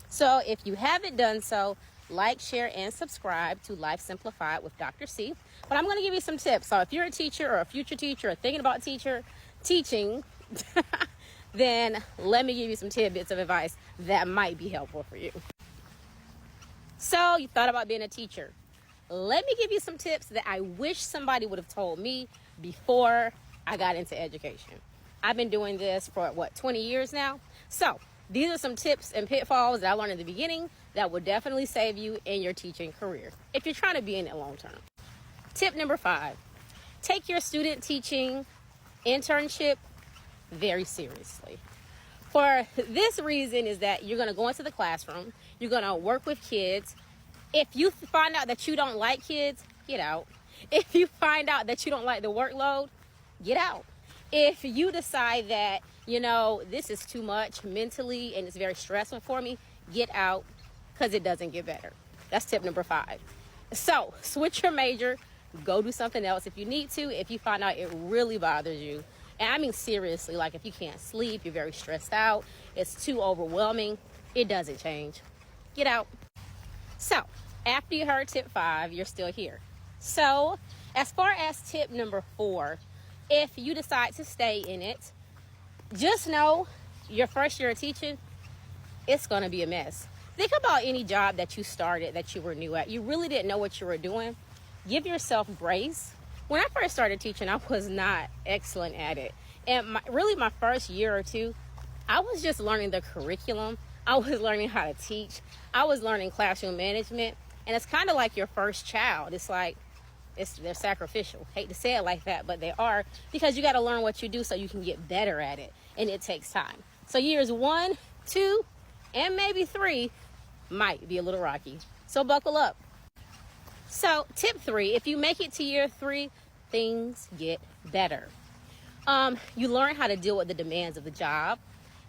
So if you haven't done so, like, share, and subscribe to Life Simplified with Dr. C. But I'm going to give you some tips. So if you're a teacher or a future teacher or thinking about teaching, then let me give you some tidbits of advice that might be helpful for you. So you thought about being a teacher. Let me give you some tips that I wish somebody would have told me before I got into education. I've been doing this for 20 years now. So these are some tips and pitfalls that I learned in the beginning that will definitely save you in your teaching career if you're trying to be in it long term. Tip number 5, take your student teaching internship very seriously. For this reason is that you're going to go into the classroom, you're going to work with kids. If you find out that you don't like kids, get out. If you find out that you don't like the workload, get out. If you decide that, this is too much mentally and it's very stressful for me, get out, because it doesn't get better. That's tip number 5. So switch your major, go do something else if you need to, if you find out it really bothers you. And I mean seriously, like if you can't sleep, you're very stressed out, it's too overwhelming, it doesn't change. Get out. So after you heard tip 5, you're still here. So as far as tip number 4, if you decide to stay in it, just know your first year of teaching, it's going to be a mess. Think about any job that you started that you were new at. You really didn't know what you were doing. Give yourself grace. When I first started teaching, I was not excellent at it. And my first year or two, I was just learning the curriculum. I was learning how to teach. I was learning classroom management. And it's kind of like your first child. It's like, they're sacrificial. Hate to say it like that, but they are, because you got to learn what you do so you can get better at it. And it takes time. So years 1, 2, and maybe 3 might be a little rocky. So buckle up. So tip 3, if you make it to year 3, things get better. You learn how to deal with the demands of the job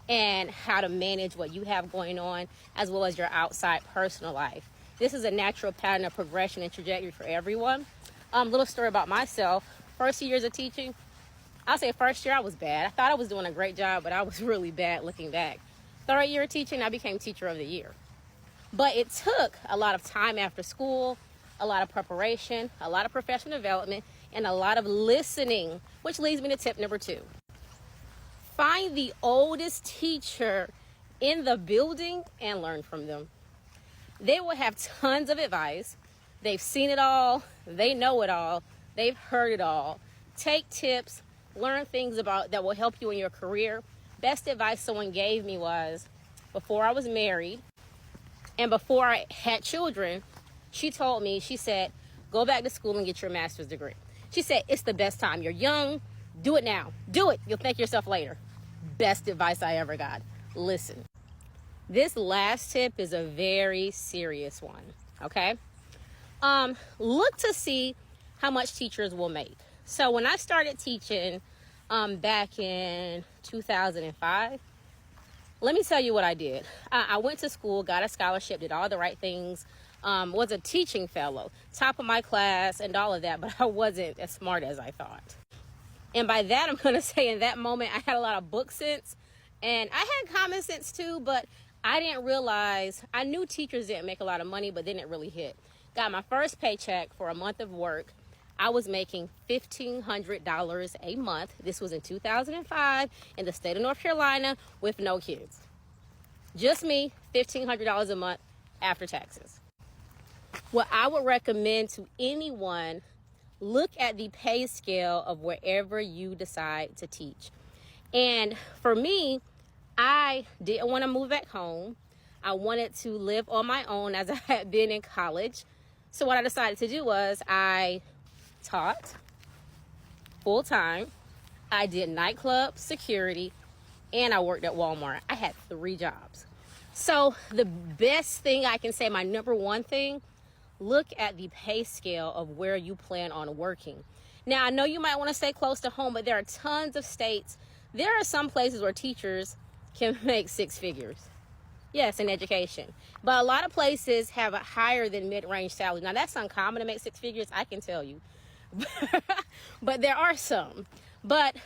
and how to manage what you have going on, as well as your outside personal life. This is a natural pattern of progression and trajectory for everyone. Little story about myself. First years of teaching, I'll say first year I was bad. I thought I was doing a great job, but I was really bad looking back. Third year of teaching, I became teacher of the year. But it took a lot of time after school, a lot of preparation, a lot of professional development, and a lot of listening, which leads me to tip number 2. Find the oldest teacher in the building and learn from them. They will have tons of advice. They've seen it all. They know it all. They've heard it all. Take tips, learn things that will help you in your career. Best advice someone gave me was, before I was married and before I had children, she said, go back to school and get your master's degree. She said, it's the best time. You're young. Do it now. Do it. You'll thank yourself later. Best advice I ever got. Listen. This last tip is a very serious one. Okay? Look to see how much teachers will make. So when I started teaching back in 2005, let me tell you what I did. I went to school, got a scholarship, did all the right things, was a teaching fellow, top of my class and all of that, but I wasn't as smart as I thought. And by that, I'm going to say in that moment, I had a lot of book sense and I had common sense too, but I didn't realize, I knew teachers didn't make a lot of money, but didn't really hit. Got my first paycheck for a month of work. I was making $1,500 a month. This was in 2005 in the state of North Carolina with no kids. Just me, $1,500 a month after taxes. What I would recommend to anyone, look at the pay scale of wherever you decide to teach. And for me, I didn't want to move back home. I wanted to live on my own as I had been in college. So what I decided to do was I taught full time. I did nightclub security and I worked at Walmart. I had 3 jobs. So the best thing I can say, my number one thing, look at the pay scale of where you plan on working. Now, I know you might want to stay close to home, but there are tons of states. There are some places where teachers can make 6 figures. Yes, in education. But a lot of places have a higher than mid-range salary. Now, that's uncommon to make 6 figures, I can tell you. But there are some. But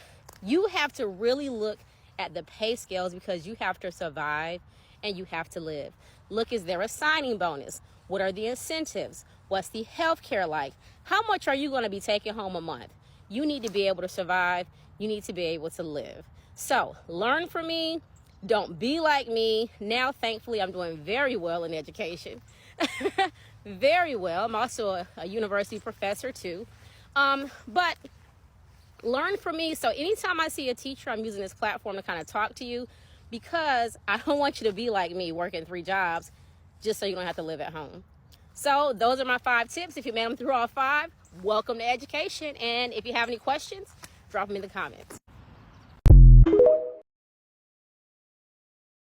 you have to really look at the pay scales because you have to survive and you have to live. Look, is there a signing bonus? What are the incentives? What's the health care like? How much are you going to be taking home a month? You need to be able to survive. You need to be able to live. So learn from me. Don't be like me. Now, thankfully, I'm doing very well in education. Very well. I'm also a university professor too. But learn from me. So anytime I see a teacher, I'm using this platform to kind of talk to you because I don't want you to be like me working 3 jobs just so you don't have to live at home. So those are my 5 tips. If you made them through all 5, welcome to education. And if you have any questions, drop them in the comments.